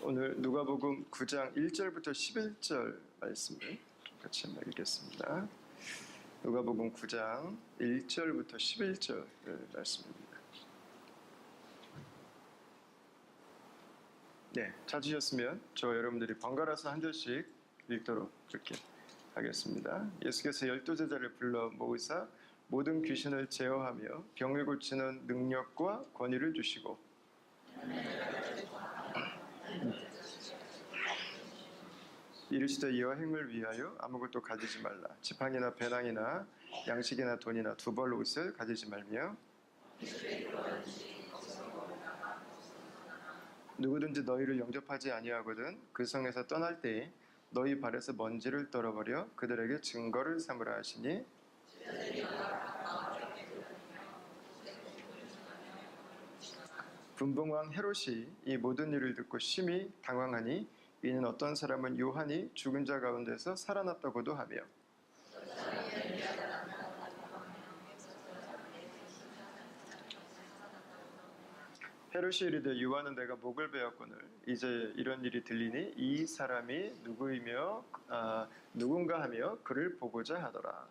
오늘 누가복음 9장 1절부터 11절 말씀을 같이 한번 읽겠습니다. 누가복음 9장 1절부터 11절 말씀입니다. 네, 찾으셨으면 저와 여러분들이 번갈아서 한 절씩 읽도록 그렇게 하겠습니다. 예수께서 12제자를 불러 모으사 모든 귀신을 제어하며 병을 고치는 능력과 권위를 주시고 이르시되 이와 행을 위하여 아무것도 가지지 말라. 지팡이나 배낭이나 양식이나 돈이나 두 벌 옷을 가지지 말며 누구든지 너희를 영접하지 아니하거든 그 성에서 떠날 때에 너희 발에서 먼지를 떨어버려 그들에게 증거를 삼으라 하시니 분봉왕 헤롯이 이 모든 일을 듣고 심히 당황하니 이는 어떤 사람은 요한이 죽은 자 가운데서 살아났다고도 하며 헤롯이 이르되 요한은 내가 목을 베었거늘 이제 이런 일이 들리니 이 사람이 누구이며 누군가 하며 그를 보고자 하더라.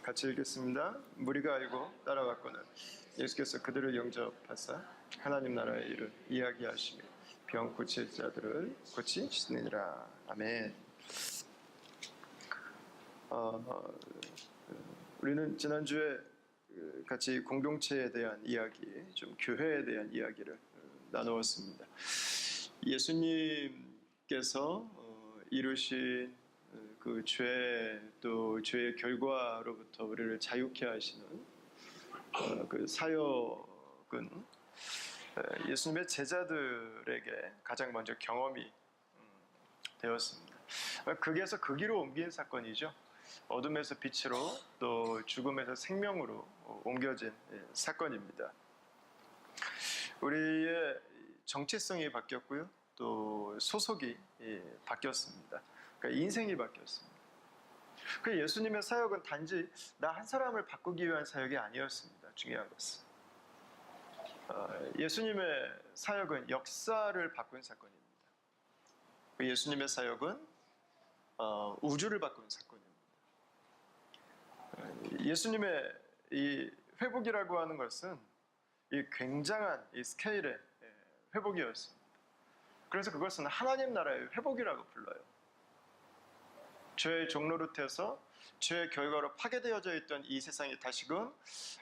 같이 읽겠습니다. 무리가 알고 따라왔거늘 예수께서 그들을 영접하사 하나님 나라의 일을 이야기하시며 병 고칠 자들을 고치시느니라. 아멘. 우리는 지난주에 같이 공동체에 대한 이야기, 좀 교회에 대한 이야기를 나누었습니다. 예수님께서 이루신 그 죄, 또 죄의 결과로부터 우리를 자유케 하시는 그 사역은 예수님의 제자들에게 가장 먼저 경험이 되었습니다. 극에서 극으로 옮긴 사건이죠. 어둠에서 빛으로 또 죽음에서 생명으로 옮겨진 사건입니다. 우리의 정체성이 바뀌었고요. 또 소속이 바뀌었습니다. 그러니까 인생이 바뀌었습니다. 그 예수님의 사역은 단지 나 한 사람을 바꾸기 위한 사역이 아니었습니다. 중요한 것은 예수님의 사역은 역사를 바꾼 사건입니다. 예수님의 사역은 우주를 바꾼 사건입니다. 예수님의 이 회복이라고 하는 것은 이 굉장한 이 스케일의 회복이었습니다. 그래서 그것은 하나님 나라의 회복이라고 불러요. 죄의 종노릇에서 죄의 결과로 파괴되어져 있던 이 세상이 다시금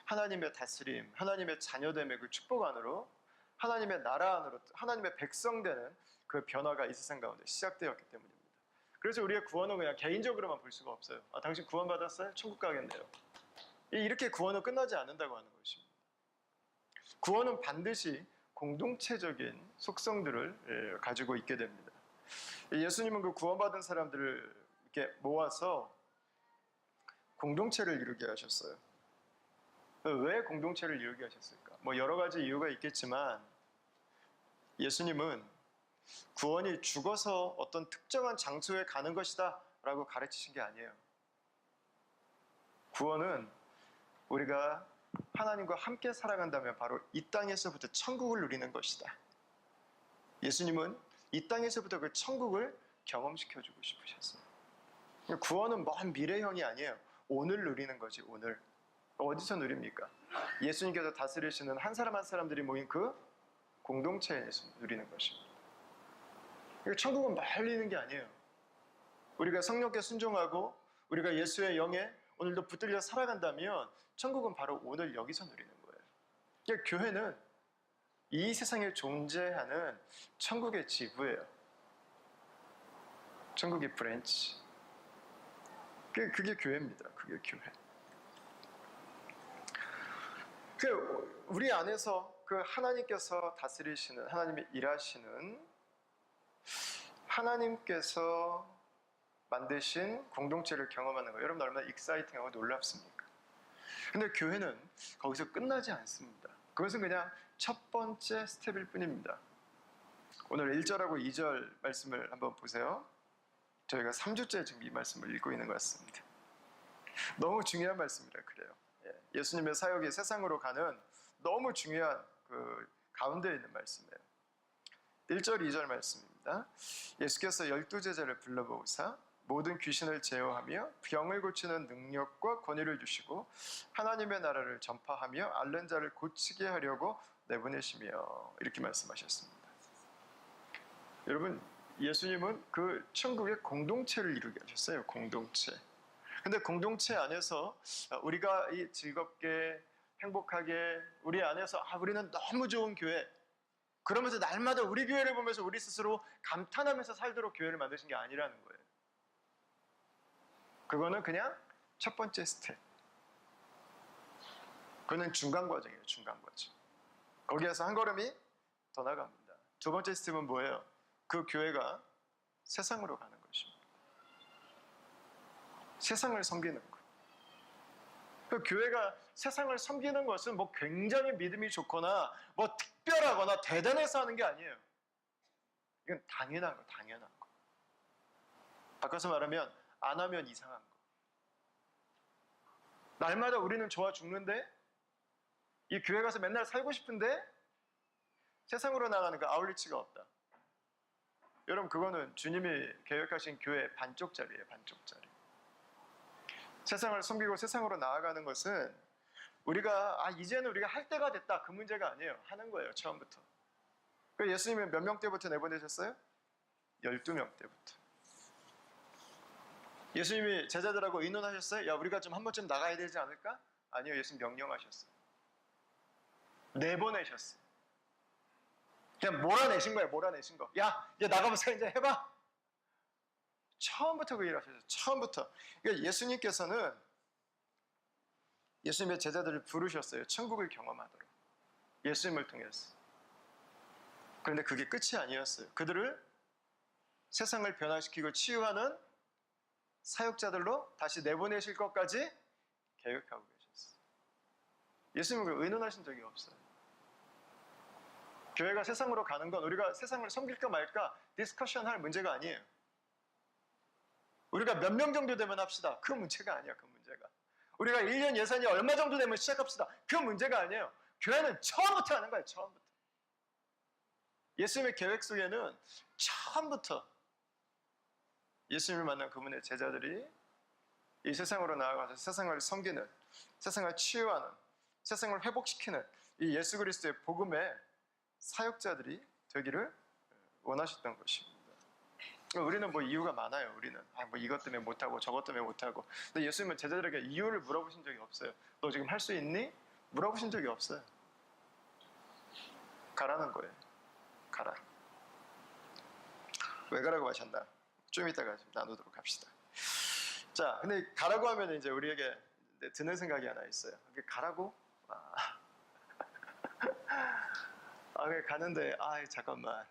하나님의 다스림, 하나님의 자녀됨의 그 축복 안으로 하나님의 나라 안으로 하나님의 백성되는 그 변화가 이 세상 가운데 시작되었기 때문입니다. 그래서 우리의 구원은 그냥 개인적으로만 볼 수가 없어요. 당신 구원받았어요? 천국 가겠네요. 이렇게 구원은 끝나지 않는다고 하는 것입니다. 구원은 반드시 공동체적인 속성들을 가지고 있게 됩니다. 예수님은 그 구원받은 사람들을 이렇게 모아서 공동체를 이루게 하셨어요. 왜 공동체를 이루게 하셨을까? 여러 가지 이유가 있겠지만 예수님은 구원이 죽어서 어떤 특정한 장소에 가는 것이다 라고 가르치신 게 아니에요. 구원은 우리가 하나님과 함께 살아간다면 바로 이 땅에서부터 천국을 누리는 것이다. 예수님은 이 땅에서부터 그 천국을 경험시켜주고 싶으셨어요. 구원은 먼 미래형이 아니에요. 오늘 누리는 거지, 오늘. 어디서 누립니까? 예수님께서 다스리시는 한 사람 한 사람들이 모인 그 공동체에서 누리는 것입니다. 천국은 멀리 있는 게 아니에요. 우리가 성령께 순종하고 우리가 예수의 영에 오늘도 붙들려 살아간다면 천국은 바로 오늘 여기서 누리는 거예요. 교회는 이 세상에 존재하는 천국의 지부예요. 천국의 브랜치. 그게 교회입니다. 그게 교회. 우리 안에서 그 하나님께서 다스리시는, 하나님이 일하시는, 하나님께서 만드신 공동체를 경험하는 거, 여러분 얼마나 익사이팅하고 놀랍습니까? 근데 교회는 거기서 끝나지 않습니다. 그것은 그냥 첫 번째 스텝일 뿐입니다. 오늘 1절하고 2절 말씀을 한번 보세요. 저희가 3주째 지금 이 말씀을 읽고 있는 것 같습니다. 너무 중요한 말씀이라 그래요. 예수님의 사역이 세상으로 가는 너무 중요한 그 가운데 있는 말씀이에요. 1절, 2절 말씀입니다. 예수께서 12제자를 불러모으사 모든 귀신을 제어하며 병을 고치는 능력과 권위를 주시고 하나님의 나라를 전파하며 앓는 자를 고치게 하려고 내보내시며 이렇게 말씀하셨습니다. 여러분, 예수님은 그 천국의 공동체를 이루게 하셨어요. 공동체. 근데 공동체 안에서 우리가 이 즐겁게 행복하게 우리 안에서 우리는 너무 좋은 교회, 그러면서 날마다 우리 교회를 보면서 우리 스스로 감탄하면서 살도록 교회를 만드신 게 아니라는 거예요. 그거는 그냥 첫 번째 스텝. 그거는 중간 과정이에요. 중간 과정. 거기에서 한 걸음이 더 나갑니다. 두 번째 스텝은 뭐예요? 그 교회가 세상으로 가는 것입니다. 세상을 섬기는 것. 그 교회가 세상을 섬기는 것은 뭐 굉장히 믿음이 좋거나 뭐 특별하거나 대단해서 하는 게 아니에요. 이건 당연한 거, 당연한 거. 바꿔서 말하면 안 하면 이상한 거. 날마다 우리는 좋아 죽는데 이 교회 가서 맨날 살고 싶은데 세상으로 나가는 그 아울리치가 없다. 여러분, 그거는 주님이 계획하신 교회의 반쪽짜리예요. 반쪽짜리. 세상을 섬기고 세상으로 나아가는 것은 우리가 이제는 우리가 할 때가 됐다, 그 문제가 아니에요. 하는 거예요. 처음부터. 예수님은 몇 명 때부터 내보내셨어요? 12명 때부터. 예수님이 제자들하고 의논하셨어요? 야, 우리가 좀 한 번쯤 나가야 되지 않을까? 아니요. 예수님 명령하셨어요. 내보내셨어요. 그냥 몰아내신 거예요. 몰아내신 거. 야, 이제 나가면서 이제 해봐. 처음부터 그 일을 하셨어요. 처음부터. 그러니까 예수님께서는 예수님의 제자들을 부르셨어요. 천국을 경험하도록. 예수님을 통해서. 그런데 그게 끝이 아니었어요. 그들을 세상을 변화시키고 치유하는 사역자들로 다시 내보내실 것까지 계획하고 계셨어요. 예수님은 의논하신 적이 없어요. 교회가 세상으로 가는 건 우리가 세상을 섬길까 말까 디스커션 할 문제가 아니에요. 우리가 몇 명 정도 되면 합시다. 그 문제가 아니야. 그 문제가. 우리가 1년 예산이 얼마 정도 되면 시작합시다. 그 문제가 아니에요. 교회는 처음부터 하는 거예요. 처음부터. 예수님의 계획 속에는 처음부터 예수님을 만난 그분의 제자들이 이 세상으로 나아가서 세상을 섬기는, 세상을 치유하는, 세상을 회복시키는 이 예수 그리스도의 복음의 사역자들이 되기를 원하셨던 것입니다. 우리는 뭐 이유가 많아요. 우리는 뭐 이것 때문에 못하고 저것 때문에 못하고. 근데 예수님은 제자들에게 이유를 물어보신 적이 없어요. 너 지금 할 수 있니? 물어보신 적이 없어요. 가라는 거예요. 가라. 왜 가라고 하셨나? 좀 이따가 좀 나누도록 합시다. 자, 근데 가라고 하면 이제 우리에게 드는 생각이 하나 있어요. 가라고? 가는데 잠깐만,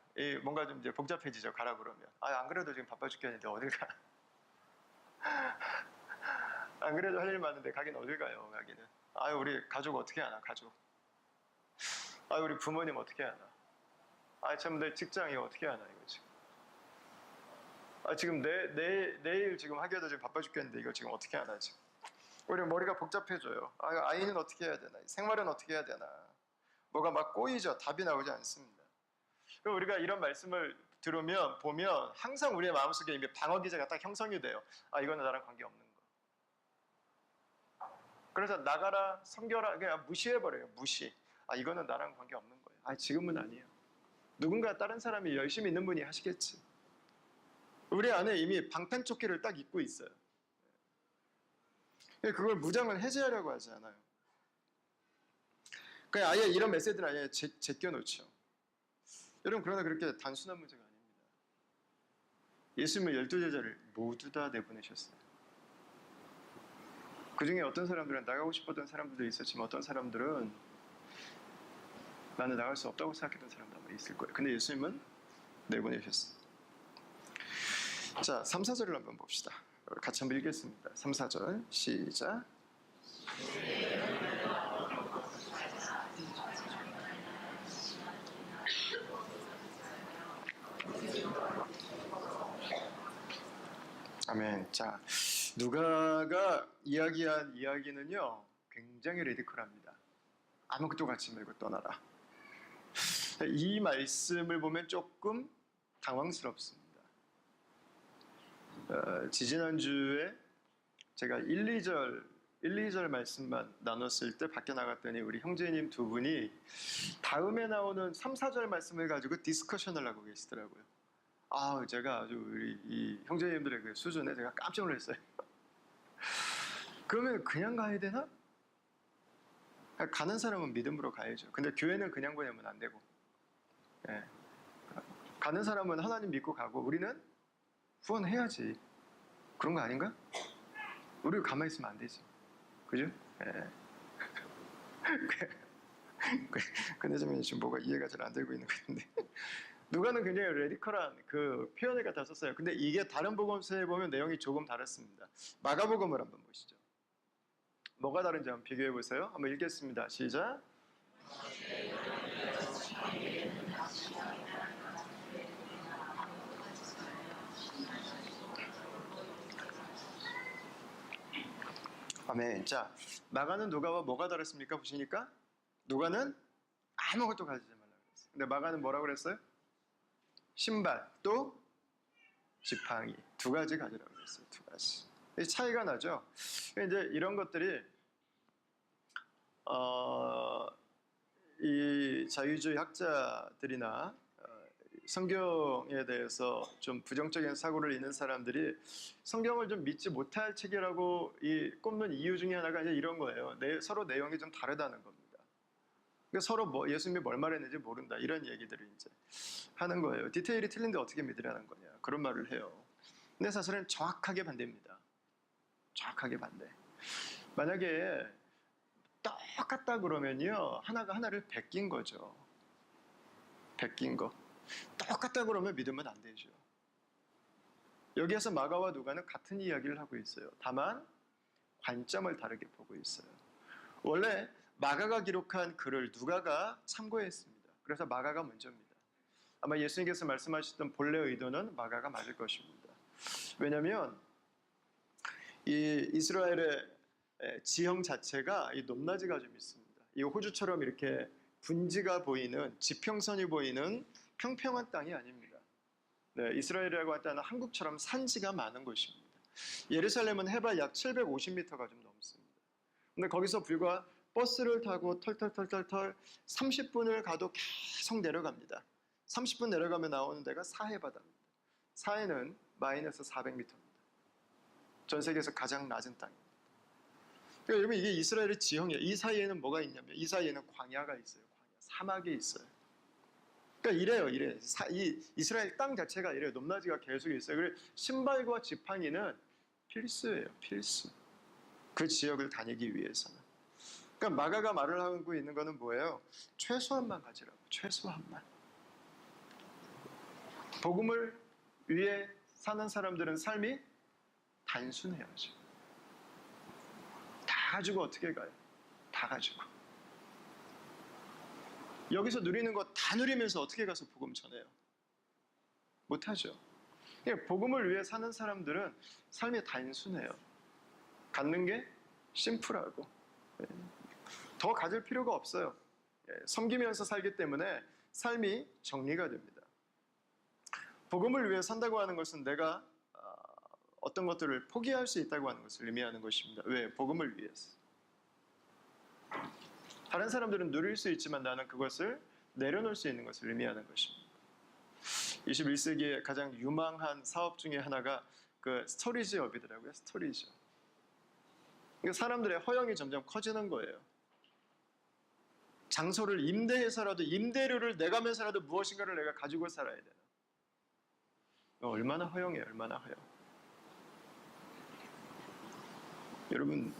뭔가 좀 이제 복잡해지죠. 가라 그러면 안 그래도 지금 바빠 죽겠는데 어딜 가? 안 그래도 할 일 많은데 가긴 어딜 가요? 가기는 우리 가족 어떻게 하나? 가족 우리 부모님 어떻게 하나? 참 내 직장이 어떻게 하나? 이거 지금 내일 지금 하기에도 지금 바빠 죽겠는데 이거 지금 어떻게 하나? 지금 우리 머리가 복잡해져요. 아이는 어떻게 해야 되나? 생활은 어떻게 해야 되나? 뭐가 막 꼬이죠. 답이 나오지 않습니다. 그럼 우리가 이런 말씀을 들으면 보면 항상 우리의 마음속에 이미 방어 기제가 딱 형성이 돼요. 이거는 나랑 관계없는 거. 그래서 나가라, 섬겨라, 그냥 무시해버려요. 무시. 이거는 나랑 관계없는 거예요. 지금은 아니에요. 누군가 다른 사람이 열심히 있는 분이 하시겠지. 우리 안에 이미 방탄조끼를 딱 입고 있어요. 그걸 무장을 해제하려고 하지 않아요. 그냥 아예 이런 메시지는 아예 제껴놓죠. 여러분, 그러나 그렇게 단순한 문제가 아닙니다. 예수님은 12제자를 모두 다 내보내셨어요. 그 중에 어떤 사람들은 나가고 싶었던 사람들도 있었지만 어떤 사람들은 나는 나갈 수 없다고 생각했던 사람도 아마 있을 거예요. 근데 예수님은 내보내셨어요. 자, 3, 4절을 한번 봅시다. 같이 한번 읽겠습니다. 3, 4절 시작. 아멘. 자, 누가가 이야기한 이야기는요, 굉장히 레디컬합니다. 아무것도 갖지 말고 떠나라. 이 말씀을 보면 조금 당황스럽습니다. 지지난주에 제가 1, 2절 말씀만 나눴을 때 밖에 나갔더니 우리 형제님 두 분이 다음에 나오는 3, 4절 말씀을 가지고 디스커션을 하고 계시더라고요. 제가 아주 우리 이 형제님들의 그 수준에 제가 깜짝 놀랐어요. 그러면 그냥 가야 되나? 가는 사람은 믿음으로 가야죠. 근데 교회는 그냥 보내면 안 되고, 예. 가는 사람은 하나님 믿고 가고 우리는 후원해야지. 그런 거 아닌가? 우리 가만히 있으면 안 되지. 그죠? 예. 근데 지금 뭐가 이해가 잘 안 되고 있는 것 같은데. 누가는 굉장히 레디컬한 그 표현을 갖다 썼어요. 근데 이게 다른 복음서에 보면 내용이 조금 다릅니다. 마가복음을 한번 보시죠. 뭐가 다른지 한번 비교해 보세요. 한번 읽겠습니다. 시작. 아멘. 자, 마가는 누가와 뭐가 다릅니까? 보시니까 누가는 아무것도 가지지 말라고 그랬어요. 근데 마가는 뭐라고 그랬어요? 신발, 또 지팡이 두 가지 가지라고 그랬어요. 두 가지. 차이가 나죠. 이제 이런 것들이 이 자유주의 학자들이나 성경에 대해서 좀 부정적인 사고를 있는 사람들이 성경을 좀 믿지 못할 책이라고 꼽는 이유 중에 하나가 이제 이런 거예요. 서로 내용이 좀 다르다는 겁니다. 그러니까 서로 예수님이 뭘 말했는지 모른다 이런 얘기들을 이제 하는 거예요. 디테일이 틀린데 어떻게 믿으라는 거냐 그런 말을 해요. 근데 사실은 정확하게 반대입니다. 정확하게 반대. 만약에 똑같다 그러면요 하나가 하나를 베낀 거죠. 베낀 거. 똑같다 그러면 믿으면 안 되죠. 여기에서 마가와 누가는 같은 이야기를 하고 있어요. 다만 관점을 다르게 보고 있어요. 원래 마가가 기록한 글을 누가가 참고했습니다. 그래서 마가가 먼저입니다. 아마 예수님께서 말씀하셨던 본래 의도는 마가가 맞을 것입니다. 왜냐하면 이 이스라엘의 지형 자체가 이 높낮이가 좀 있습니다. 이 호주처럼 이렇게 분지가 보이는 지평선이 보이는 평평한 땅이 아닙니다. 네, 이스라엘이라고 할 때는 한국처럼 산지가 많은 곳입니다. 예루살렘은 해발 약 750m가 좀 넘습니다. 근데 거기서 불과 버스를 타고 털털털털 30분을 가도 계속 내려갑니다. 30분 내려가면 나오는 데가 사해 바다입니다. 사해는 마이너스 400m입니다. 전 세계에서 가장 낮은 땅입니다. 그러니까 여러분 이게 이스라엘의 지형이에요. 이 사이에는 뭐가 있냐면 이 사이에는 광야가 있어요. 광야, 사막이 있어요. 그러니까 이래요. 이 이스라엘 땅 자체가 이래요. 높낮이가 계속 있어요. 그래서 신발과 지팡이는 필수예요. 필수. 그 지역을 다니기 위해서는. 그러니까 마가가 말을 하고 있는 거는 뭐예요? 최소한만 가지라고. 최소한만. 복음을 위해 사는 사람들은 삶이 단순해야죠. 다 가지고 어떻게 가요? 다 가지고. 여기서 누리는 거 다 누리면서 어떻게 가서 복음 전해요? 못하죠. 그러니까 복음을 위해 사는 사람들은 삶이 단순해요. 갖는 게 심플하고 더 가질 필요가 없어요. 섬기면서 살기 때문에 삶이 정리가 됩니다. 복음을 위해 산다고 하는 것은 내가 어떤 것들을 포기할 수 있다고 하는 것을 의미하는 것입니다. 왜? 복음을 위해서. 다른 사람들은 누릴 수 있지만 나는 그것을 내려놓을 수 있는 것을 의미하는 것입니다. 21세기의 가장 유망한 사업 중에 하나가 그 스토리지업이더라고요. 스토리지업. 그러니까 사람들의 허영이 점점 커지는 거예요. 장소를 임대해서라도 임대료를 내가면서라도 무엇인가를 내가 가지고 살아야 되나. 얼마나 허영해요. 얼마나 허영. 여러분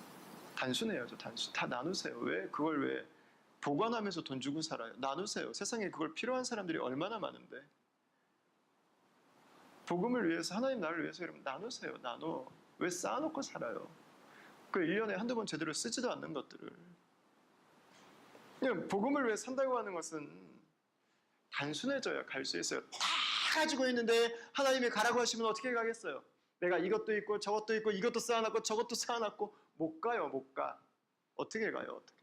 단순해야죠. 단순. 다 나누세요. 왜? 그걸 왜 보관하면서 돈 주고 살아요? 나누세요. 세상에 그걸 필요한 사람들이 얼마나 많은데. 복음을 위해서 하나님 나라를 위해서 여러분 나누세요. 나눠. 왜 쌓아놓고 살아요? 그 1년에 한두 번 제대로 쓰지도 않는 것들을. 그냥 복음을 위해 산다고 하는 것은 단순해져야 갈 수 있어요. 다 가지고 있는데 하나님이 가라고 하시면 어떻게 가겠어요? 내가 이것도 있고 저것도 있고 이것도 쌓아놨고 저것도 쌓아놨고 못 가요. 못 가. 어떻게 가요? 어떻게?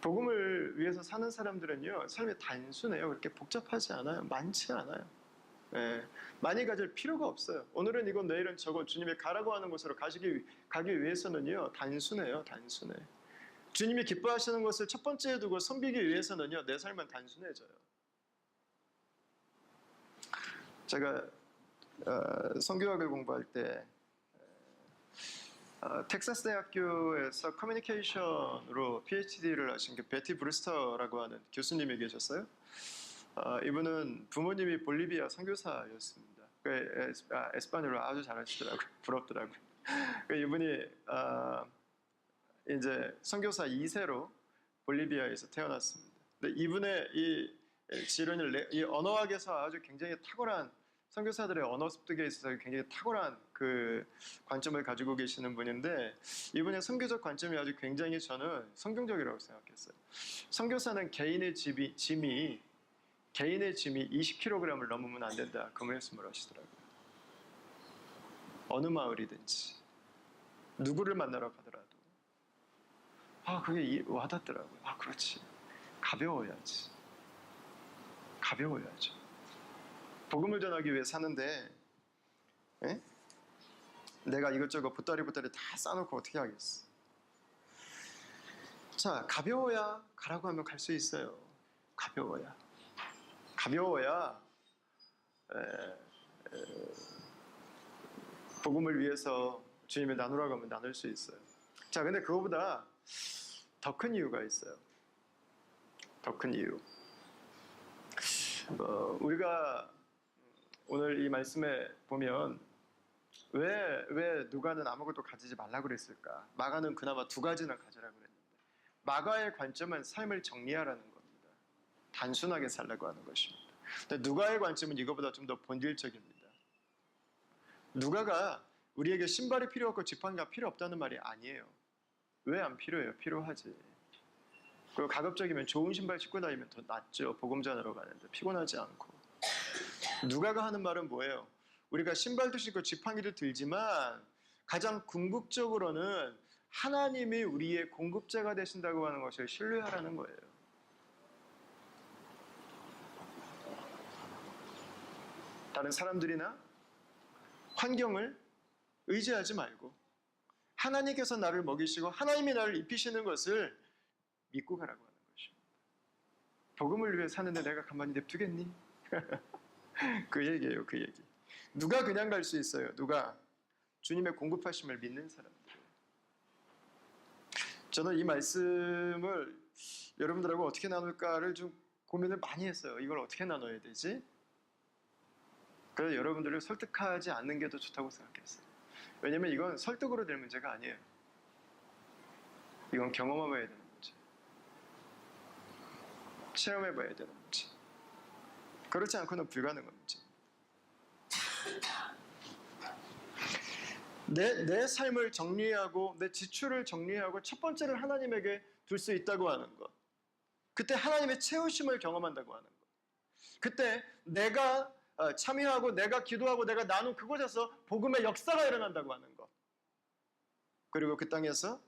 복음을 위해서 사는 사람들은요, 삶이 단순해요. 그렇게 복잡하지 않아요. 많지 않아요. 예, 많이 가질 필요가 없어요. 오늘은 이건, 내일은 저건, 주님이 가라고 하는 곳으로 가기 위해서는요, 단순해요. 단순해. 주님이 기뻐하시는 것을 첫 번째에 두고 섬기기 위해서는요, 내 삶은 단순해져요. 제가 선교학을 공부할 때 텍사스 대학교에서 커뮤니케이션으로 PhD를 하신 그 베티 브루스터라고 하는 교수님이 계셨어요. 이분은 부모님이 볼리비아 선교사였습니다. 에스파뇰을 아주 잘하시더라고요. 부럽더라고요. 이분이 이제 선교사 2세로 볼리비아에서 태어났습니다. 근데 이분의 이 이 언어학에서 아주 굉장히 탁월한, 선교사들의 언어 습득에 있어서 굉장히 탁월한 그 관점을 가지고 계시는 분인데, 이분의 선교적 관점이 아주 굉장히 저는 성경적이라고 생각했어요. 선교사는 개인의 짐이 20kg을 넘으면 안 된다, 그 말씀을 하시더라고요. 어느 마을이든지 누구를 만나러 가더라도 그게 와닿더라고요. 그렇지, 가벼워야지. 가벼워야죠. 복음을 전하기 위해 사는데, 에? 내가 이것저것 보따리 다 싸놓고 어떻게 하겠어? 자, 가벼워야 가라고 하면 갈 수 있어요. 가벼워야 복음을 위해서 주님이 나누라고 하면 나눌 수 있어요. 자, 근데 그거보다 더 큰 이유가 있어요. 더 큰 이유. 우리가 오늘 이 말씀에 보면 왜 누가는 아무것도 가지지 말라고 그랬을까? 마가는 그나마 2가지나 가지라고 그랬는데, 마가의 관점은 삶을 정리하라는 겁니다. 단순하게 살라고 하는 것입니다. 근데 누가의 관점은 이거보다 좀 더 본질적입니다. 누가가 우리에게 신발이 필요 없고 지팡이가 필요 없다는 말이 아니에요. 왜 안 필요해요? 필요하지. 그리고 가급적이면 좋은 신발 신고 다니면 더 낫죠. 복음 전하러 가는데 피곤하지 않고. 누가가 하는 말은 뭐예요? 우리가 신발도 신고 지팡이도 들지만 가장 궁극적으로는 하나님이 우리의 공급자가 되신다고 하는 것을 신뢰하라는 거예요. 다른 사람들이나 환경을 의지하지 말고 하나님께서 나를 먹이시고 하나님이 나를 입히시는 것을 믿고 가라고 하는 것입니다. 복음을 위해 사는데 내가 가만히 냅두겠니? 그 얘기예요. 그 얘기. 누가 그냥 갈 수 있어요? 누가? 주님의 공급하심을 믿는 사람들. 저는 이 말씀을 여러분들하고 어떻게 나눌까를 좀 고민을 많이 했어요. 이걸 어떻게 나눠야 되지? 그래서 여러분들을 설득하지 않는 게 더 좋다고 생각했어요. 왜냐면 이건 설득으로 될 문제가 아니에요. 이건 경험해봐야 되는 문제. 체험해봐야 되는 문제. 그렇지 않고는 불가능한 문제. 내 삶을 정리하고 내 지출을 정리하고 첫 번째를 하나님에게 둘 수 있다고 하는 것. 그때 하나님의 채우심을 경험한다고 하는 것. 그때 내가 참여하고 내가 기도하고 내가 나눈 그곳에서 복음의 역사가 일어난다고 하는 것. 그리고 그 땅에서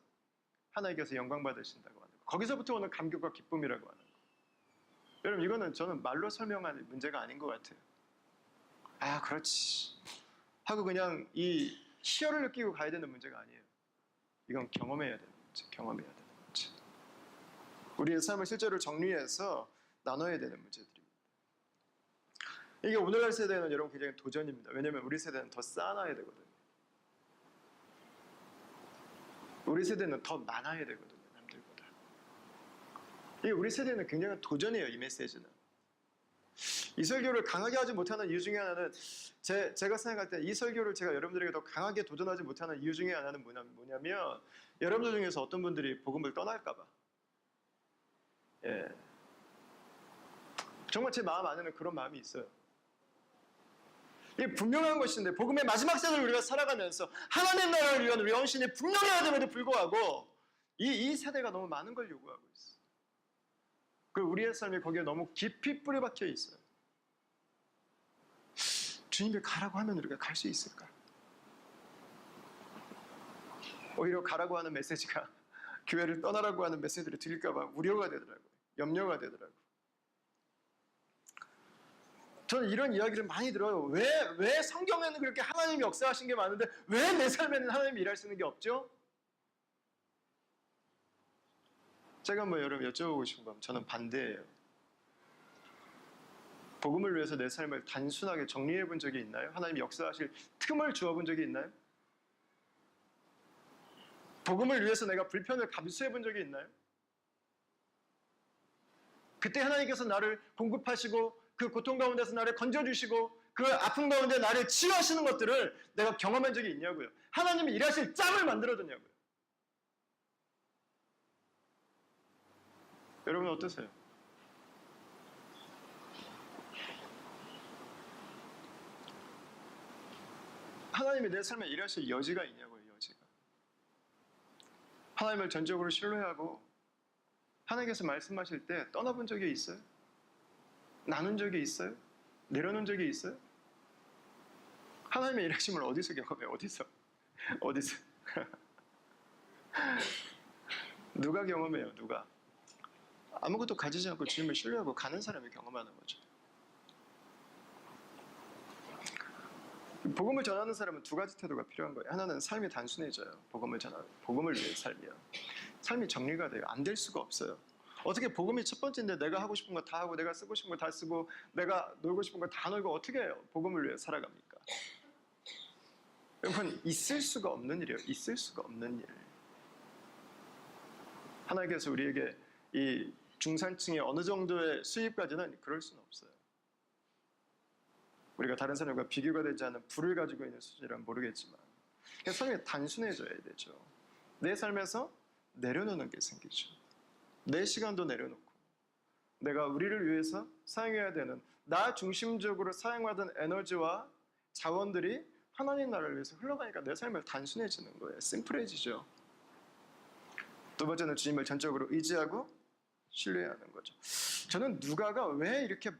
하나님께서 영광 받으신다고 하는 것. 거기서부터 오는 감격과 기쁨이라고 하는 것. 여러분, 이거는 저는 말로 설명할 문제가 아닌 것 같아요. 그렇지 하고 그냥 이 희열을 느끼고 가야 되는 문제가 아니에요. 이건 경험해야 되는 문제. 경험해야 되는 문제. 우리의 삶을 실제로 정리해서 나눠야 되는 문제들입니다. 이게 오늘날 세대는 여러분 굉장히 도전입니다. 왜냐하면 우리 세대는 더 쌓아놔야 되거든요. 우리 세대는 더 많아야 되거든요. 남들보다. 이게 우리 세대는 굉장히 도전이에요. 이 메시지는. 이 설교를 강하게 하지 못하는 이유 중에 하나는 제가 생각할 때 이 설교를 제가 여러분들에게 더 강하게 도전하지 못하는 이유 중에 하나는 뭐냐면 여러분들 중에서 어떤 분들이 복음을 떠날까 봐. 예. 정말 제 마음 안에는 그런 마음이 있어요. 이게 분명한 것인데 복음의 마지막 세대를 우리가 살아가면서 하나님 나라를 위한 우리 헌신이 분명해야 됨에도 불구하고 이 세대가 너무 많은 걸 요구하고 있어요. 그리고 우리의 삶이 거기에 너무 깊이 뿌리박혀 있어요. 주님이 가라고 하면 우리가 갈 수 있을까? 오히려 가라고 하는 메시지가 교회를 떠나라고 하는 메시지를 들릴까 봐 우려가 되더라고요. 염려가 되더라고요. 저는 이런 이야기를 많이 들어요. 왜 성경에는 그렇게 하나님이 역사하신 게 많은데 왜 내 삶에는 하나님이 일하시는 게 없죠? 제가 여러분 여쭤보고 싶은 건 저는 반대예요. 복음을 위해서 내 삶을 단순하게 정리해 본 적이 있나요? 하나님이 역사하실 틈을 주어 본 적이 있나요? 복음을 위해서 내가 불편을 감수해 본 적이 있나요? 그때 하나님께서 나를 공급하시고 그 고통 가운데서 나를 건져주시고 그 아픔 가운데 나를 치유하시는 것들을 내가 경험한 적이 있냐고요. 하나님이 일하실 짬을 만들어줬냐고요. 여러분 어떠세요? 하나님이 내 삶에 일하실 여지가 있냐고요. 여지가. 하나님을 전적으로 신뢰하고 하나님께서 말씀하실 때 떠나본 적이 있어요? 나눈 적이 있어요? 내려놓은 적이 있어요? 하나님의 일하심을 어디서 경험해요? 어디서? 누가 경험해요? 누가? 아무것도 가지지 않고 주님을 신뢰하고 가는 사람이 경험하는 거죠. 복음을 전하는 사람은 두 가지 태도가 필요한 거예요. 하나는 삶이 단순해져요. 복음을 위해 삶이요. 삶이 정리가 돼요. 안 될 수가 없어요. 어떻게 복음이 첫 번째인데 내가 하고 싶은 거 다 하고 내가 쓰고 싶은 거 다 쓰고 내가 놀고 싶은 거 다 놀고 어떻게 해요? 복음을 위해 살아갑니까? 여러분 있을 수가 없는 일이에요. 있을 수가 없는 일. 하나님께서 우리에게 이 중산층의 어느 정도의 수입까지는 그럴 수는 없어요. 우리가 다른 사람과 비교가 되지 않은 부를 가지고 있는 수준이란 모르겠지만 삶이 단순해져야 되죠. 내 삶에서 내려놓는 게 생기죠. 내 시간도 내려놓고 내가 우리를 위해서 사용해야 되는 나 중심적으로 사용하던 에너지와 자원들이 하나님 나라를 위해서 흘러가니까 내 삶을 단순해지는 거예요. 심플해지죠. 두 번째는 주님을 전적으로 의지하고 신뢰하는 거죠. 저는 누가가 왜 이렇게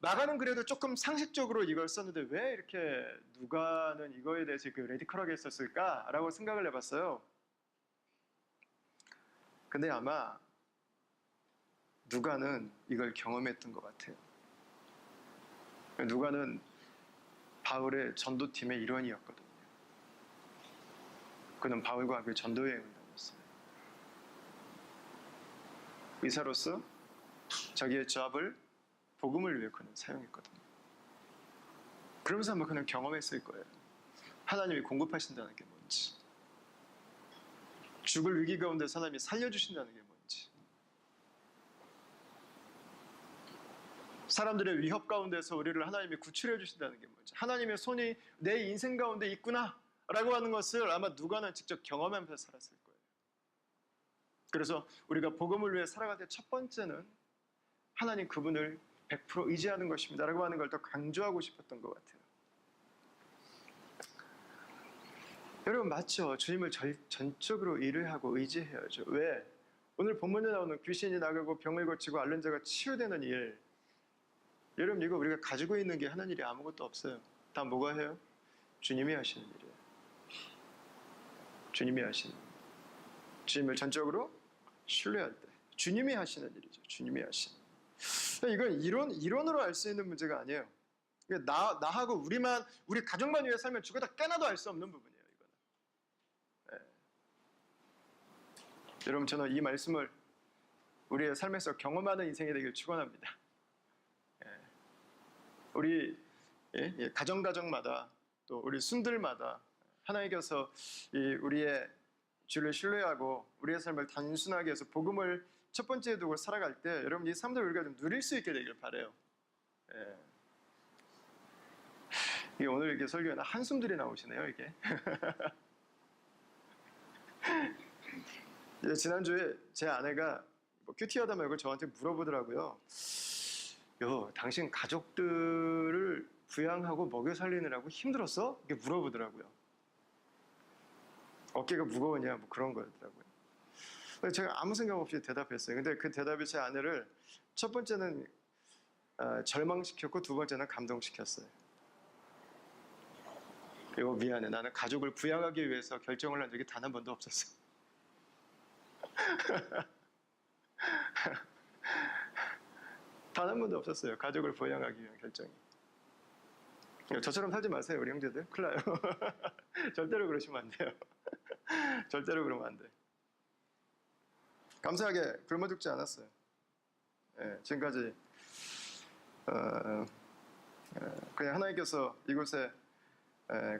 마가는 그래도 조금 상식적으로 이걸 썼는데 왜 이렇게 누가는 이거에 대해서 레디컬하게 썼을까라고 생각을 해봤어요. 근데 아마 누가는 이걸 경험했던 것 같아요. 누가는 바울의 전도팀의 일원이었거든요. 그는 바울과 함께 전도여행을 다녔어요. 의사로서 자기의 잡을 복음을 위해 그는 사용했거든요. 그러면서 아마 그는 경험했을 거예요. 하나님이 공급하신다는 게 뭔지, 죽을 위기 가운데 하나님이 살려주신다는 게 뭔지, 사람들의 위협 가운데서 우리를 하나님이 구출해 주신다는 게 뭔지, 하나님의 손이 내 인생 가운데 있구나 라고 하는 것을 아마 누가는 직접 경험하면서 살았을 거예요. 그래서 우리가 복음을 위해 살아갈 때 첫 번째는 하나님 그분을 100% 의지하는 것입니다 라고 하는 걸 더 강조하고 싶었던 것 같아요. 여러분 맞죠? 주님을 전적으로 의뢰하고 의지해야죠. 왜? 오늘 본문에 나오는 귀신이 나가고 병을 고치고 앓는 자가 치유되는 일, 여러분 이거 우리가 가지고 있는 게 하는 일이 아무것도 없어요. 다 뭐가 해요? 주님이 하시는 일이에요. 주님이 하시는 일. 주님을 전적으로 신뢰할 때 주님이 하시는 일이죠. 주님이 하시는 일. 이건 이론으로 알 수 있는 문제가 아니에요. 나하고 우리 가족만 위해 살면 죽어다 깨나도 알 수 없는 부분이에요. 이거는. 네. 여러분 저는 이 말씀을 우리의 삶에서 경험하는 인생이 되길 축원합니다. 우리 가정마다 또 우리 순들마다 하나님께서 우리의 주를 신뢰하고 우리의 삶을 단순하게 해서 복음을 첫 번째에 두고 살아갈 때 여러분 이 삶들 우리가 좀 누릴 수 있게 되길 바라요. 이게 오늘 이렇게 설교에는 한숨들이 나오시네요. 이게 지난주에 제 아내가 큐티하다 말고 저한테 물어보더라고요. 당신 가족들을 부양하고 먹여 살리느라고 힘들었어? 이렇게 물어보더라고요. 어깨가 무거우냐 뭐 그런 거였더라고요. 제가 아무 생각 없이 대답했어요. 근데 그 대답이 제 아내를 첫 번째는 절망시켰고 두 번째는 감동시켰어요. 이거 미안해. 나는 가족을 부양하기 위해서 결정을 한 적이 단 한 번도 없었어. 단 한 번도 없었어요. 가족을 부양하기 위한 결정이. 저처럼 살지 마세요, 우리 형제들. 큰일 나요. 절대로 그러시면 안 돼요. 절대로 그러면 안 돼. 감사하게 굶어 죽지 않았어요. 예, 지금까지 그냥 하나님께서 이곳에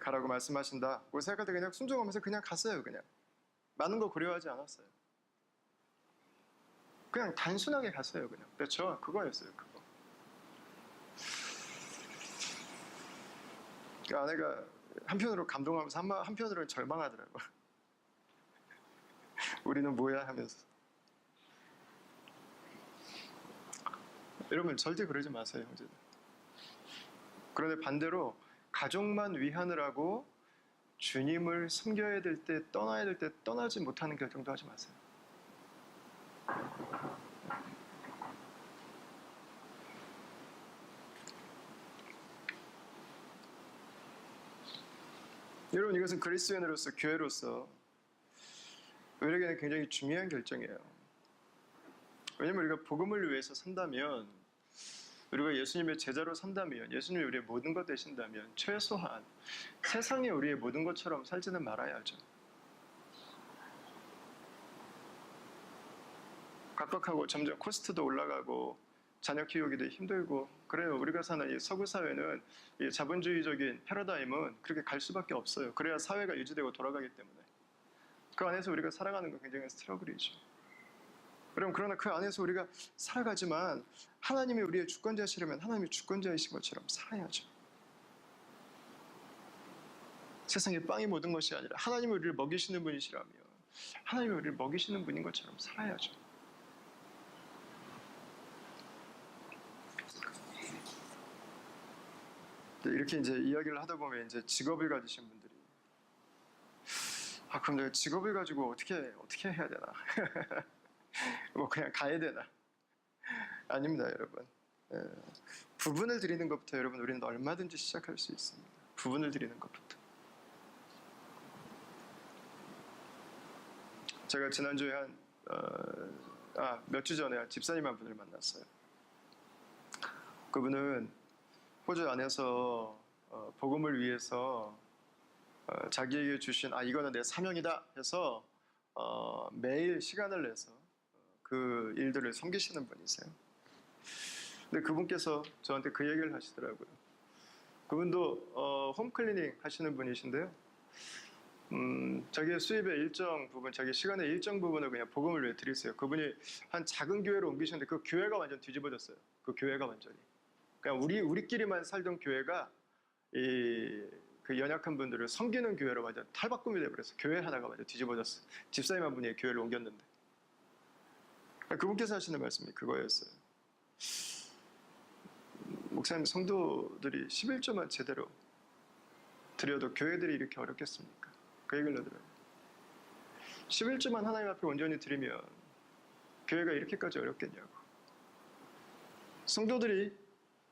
가라고 말씀하신다고 생각할 때 그냥 순종하면서 그냥 갔어요. 그냥 많은 거 고려하지 않았어요. 그냥 단순하게 갔어요. 그냥. 그렇죠? 그거였어요. 그거. 그 아내가 한편으로 감동하면서 한편으로는 절망하더라고. 우리는 뭐야 하면서. 여러분 절대 그러지 마세요, 형제들. 그런데 반대로 가족만 위하느라고 주님을 섬겨야 될 때, 떠나야 될 때 떠나지 못하는 결정도 하지 마세요. 여러분, 이것은 그리스도인으로서, 교회로서 우리에게는 굉장히 중요한 결정이에요. 왜냐하면 우리가 복음을 위해서 산다면, 우리가 예수님의 제자로 산다면, 예수님이 우리의 모든 것 되신다면 최소한 세상에 우리의 모든 것처럼 살지는 말아야죠. 각박하고 점점 코스트도 올라가고 자녀 키우기도 힘들고 그래요. 우리가 사는 이 서구 사회는 이 자본주의적인 패러다임은 그렇게 갈 수밖에 없어요. 그래야 사회가 유지되고 돌아가기 때문에. 그 안에서 우리가 살아가는 건 굉장히 스트러글이죠. 그러나 그 안에서 우리가 살아가지만 하나님이 우리의 주권자시려면 하나님이 주권자이신 것처럼 살아야죠. 세상에 빵이 모든 것이 아니라 하나님이 우리를 먹이시는 분이시라면 하나님이 우리를 먹이시는 분인 것처럼 살아야죠. 이렇게 이제 이야기를 하다 보면 이제 직업을 가지신 분들이 그럼 내가 직업을 가지고 어떻게 해야 되나? 뭐 그냥 가야 되나? 아닙니다, 여러분. 부분을 드리는 것부터 여러분 우리는 얼마든지 시작할 수 있습니다. 부분을 드리는 것부터. 제가 지난주에 몇 주 전에 집사님 한 분을 만났어요. 그분은 호주 안에서 복음을 위해서 자기에게 주신 이거는 내 사명이다 해서 매일 시간을 내서 그 일들을 섬기시는 분이세요. 근데 그분께서 저한테 그 얘기를 하시더라고요. 그분도 홈클리닝 하시는 분이신데요. 자기의 수입의 일정 부분, 자기 시간의 일정 부분을 그냥 복음을 위해 드리세요. 그분이 한 작은 교회로 옮기셨는데 그 교회가 완전 뒤집어졌어요. 그 교회가 완전히. 그냥 우리끼리만 살던 교회가 그 연약한 분들을 섬기는 교회로 완전 탈바꿈이 되어버렸어요. 교회 하나가 완전 뒤집어졌어요. 집사님 한 분이 교회를 옮겼는데. 그분께서 하시는 말씀이 그거였어요. 목사님, 성도들이 11조만 제대로 드려도 교회들이 이렇게 어렵겠습니까? 그 얘기를 하더라고요. 11조만 하나님 앞에 온전히 드리면 교회가 이렇게까지 어렵겠냐고. 성도들이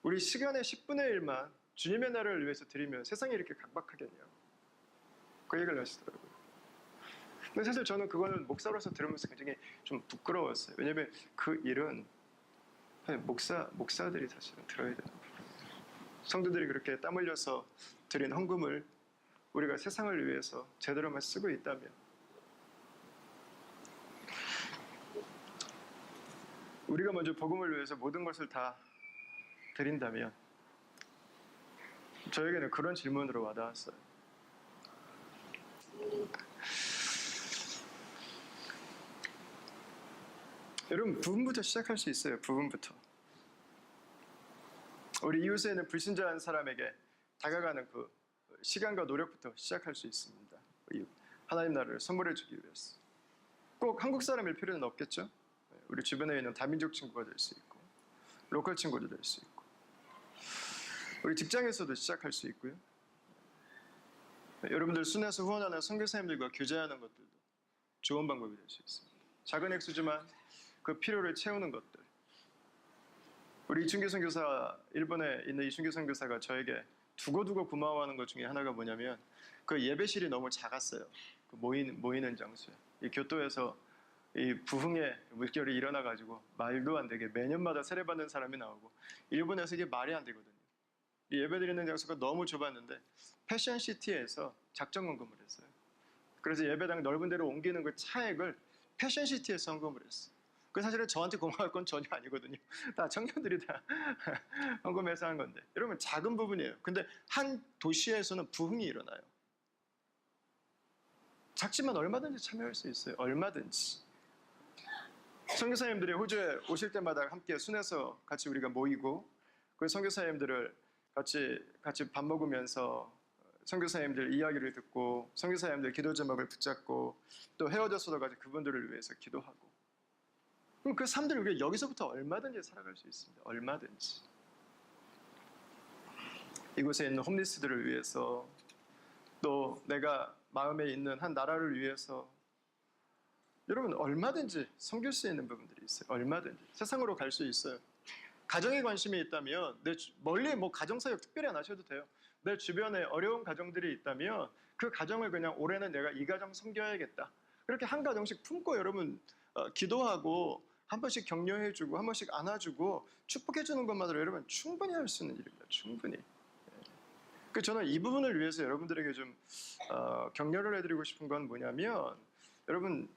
우리 시간의 10분의 1만 주님의 나라를 위해서 드리면 세상이 이렇게 각박하겠냐고. 그 얘기를 하시더라고요. 근데 사실 저는 그거는 목사로서 들으면서 굉장히 좀 부끄러웠어요. 왜냐하면 그 일은 목사들이 사실은 들어야 되는 부분이에요. 성도들이 그렇게 땀 흘려서 드린 헌금을 우리가 세상을 위해서 제대로만 쓰고 있다면 우리가 먼저 복음을 위해서 모든 것을 다 드린다면 저에게는 그런 질문으로 와닿았어요. 여러분, 부분부터 시작할 수 있어요. 부분부터. 우리 이웃에 있는 불신자한 사람에게 다가가는 그 시간과 노력부터 시작할 수 있습니다. 하나님 나라를 선물해 주기 위해서. 꼭 한국 사람일 필요는 없겠죠? 우리 주변에 있는 다민족 친구가 될 수 있고 로컬 친구도 될 수 있고 우리 직장에서도 시작할 수 있고요. 여러분들 순회해서 후원하는 선교사님들과 교제하는 것들도 좋은 방법이 될 수 있습니다. 작은 액수지만 그 필요를 채우는 것들. 우리 이춘규 선교사, 일본에 있는 이춘규 선교사가 저에게 두고두고 고마워하는 것 중에 하나가 뭐냐면 그 예배실이 너무 작았어요. 그 모이는 장소에. 이 교토에서 이 부흥의 물결이 일어나가지고 말도 안 되게 매년마다 세례받는 사람이 나오고, 일본에서 이게 말이 안 되거든요. 이 예배드리는 장소가 너무 좁았는데 패션시티에서 작정헌금을 했어요. 그래서 예배당 넓은 데로 옮기는 그 차액을 패션시티에서 헌금을 했어요. 그 사실은 저한테 고마울 건 전혀 아니거든요. 다 청년들이 다 헌금해서 한 건데, 여러분 작은 부분이에요. 근데 한 도시에서는 부흥이 일어나요. 작지만 얼마든지 참여할 수 있어요. 얼마든지. 선교사님들이 호주에 오실 때마다 함께 순회서 같이 우리가 모이고, 그 선교사님들을 같이 밥 먹으면서 선교사님들 이야기를 듣고, 선교사님들 기도 제목을 붙잡고, 또 헤어졌어도 가지고 그분들을 위해서 기도하고, 그럼 그 삶들을 우리가 여기서부터 얼마든지 살아갈 수 있습니다. 얼마든지. 이곳에 있는 홈리스들을 위해서, 또 내가 마음에 있는 한 나라를 위해서, 여러분 얼마든지 섬길 수 있는 부분들이 있어요. 얼마든지 세상으로 갈 수 있어요. 가정에 관심이 있다면 멀리 가정사역 특별히 안 하셔도 돼요. 내 주변에 어려운 가정들이 있다면 그 가정을 그냥 올해는 내가 이 가정 섬겨야겠다, 그렇게 한 가정씩 품고 여러분 기도하고 한 번씩 격려해주고 한 번씩 안아주고 축복해주는 것만으로 여러분 충분히 할 수 있는 일입니다. 충분히. 저는 이 부분을 위해서 여러분들에게 좀 격려를 해드리고 싶은 건 뭐냐면, 여러분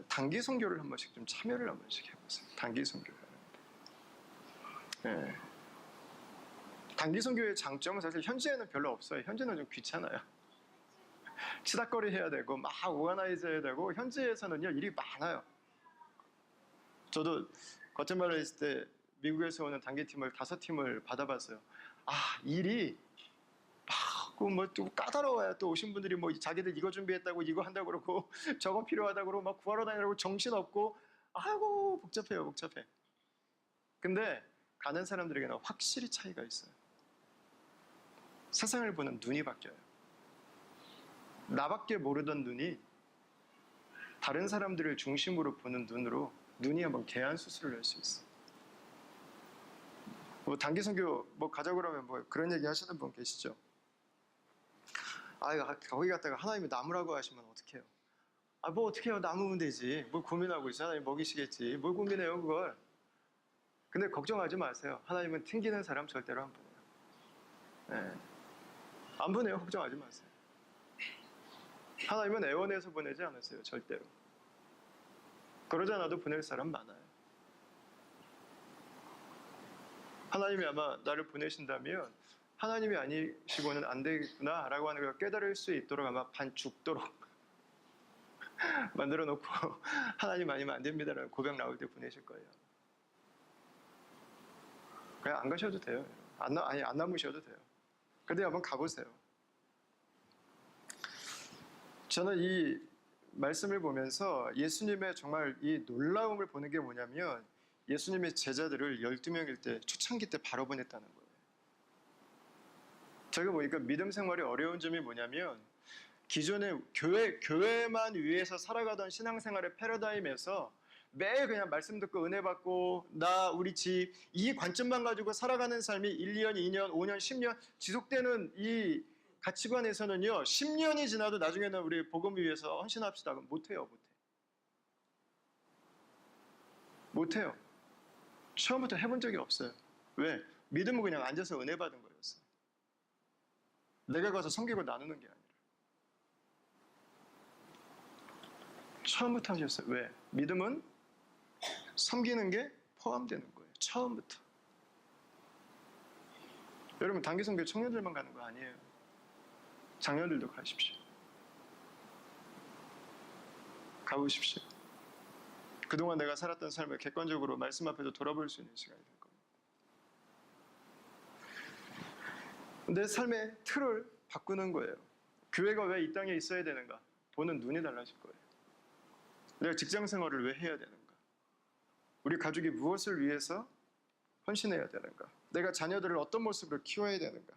단기 선교를 한 번씩 좀 참여를 한 번씩 해보세요. 단기 선교를. 네. 단기 선교의 장점은 사실 현지에는 별로 없어요. 현지는 좀 귀찮아요. 치닥거리 해야 되고 막 오가나이즈 해야 되고, 현지에서는요 일이 많아요. 저도 거짓말을 했을 때 미국에서 오는 단기팀을 5팀을 받아봤어요. 일이 또 까다로워요. 또 오신 분들이 자기들 이거 준비했다고 이거 한다고 그러고 저거 필요하다고 그러고 막 구하러 다니라고 정신없고, 아이고 복잡해요. 복잡해. 근데 가는 사람들에게는 확실히 차이가 있어요. 세상을 보는 눈이 바뀌어요. 나밖에 모르던 눈이 다른 사람들을 중심으로 보는 눈으로 눈이 한번 개안 수술을 할 수 있어요. 단기 선교 가자고 그러면 그런 얘기 하시는 분 계시죠? 거기 갔다가 하나님이 나무라고 하시면 어떡해요? 어떻게 해요? 나무면 되지. 뭘 고민하고 있어? 하나님 먹이시겠지. 뭘 고민해요 그걸? 근데 걱정하지 마세요. 하나님은 튕기는 사람 절대로 안 보내요. 네. 안 보내요. 걱정하지 마세요. 하나님은 애원해서 보내지 않으세요. 절대로. 그러지 않아도 보낼 사람 많아요. 하나님이 아마 나를 보내신다면 하나님이 아니시고는 안 되겠구나 라고 하는 걸 깨달을 수 있도록 아마 반 죽도록 만들어 놓고 하나님 아니면 안 됩니다라는 고백 나올 때 보내실 거예요. 그냥 안 가셔도 돼요. 안 남으셔도 돼요. 근데 한번 가보세요. 저는 이 말씀을 보면서 예수님의 정말 이 놀라움을 보는 게 뭐냐면, 예수님의 제자들을 12명일 때 초창기 때 바로 보냈다는 거예요. 제가 보니까 믿음 생활이 어려운 점이 뭐냐면, 기존의 교회만 위해서 살아가던 신앙생활의 패러다임에서 매일 그냥 말씀 듣고 은혜 받고 우리 집 이 관점만 가지고 살아가는 삶이 1년, 2년, 5년, 10년 지속되는 이 가치관에서는요, 10년이 지나도 나중에는 우리 복음을 위해서 헌신합시다. 그럼 못해요. 못해요. 처음부터 해본 적이 없어요. 왜? 믿음은 그냥 앉아서 은혜 받은 거였어요. 내가 가서 섬기고 나누는 게 아니라. 처음부터 하셨어요. 왜? 믿음은 섬기는 게 포함되는 거예요. 처음부터. 여러분 단기 선교 청년들만 가는 거 아니에요. 장년들도 가십시오. 가보십시오. 그동안 내가 살았던 삶을 객관적으로 말씀 앞에서 돌아볼 수 있는 시간이 될 겁니다. 내 삶의 틀을 바꾸는 거예요. 교회가 왜 이 땅에 있어야 되는가? 보는 눈이 달라질 거예요. 내가 직장 생활을 왜 해야 되는가? 우리 가족이 무엇을 위해서 헌신해야 되는가? 내가 자녀들을 어떤 모습으로 키워야 되는가?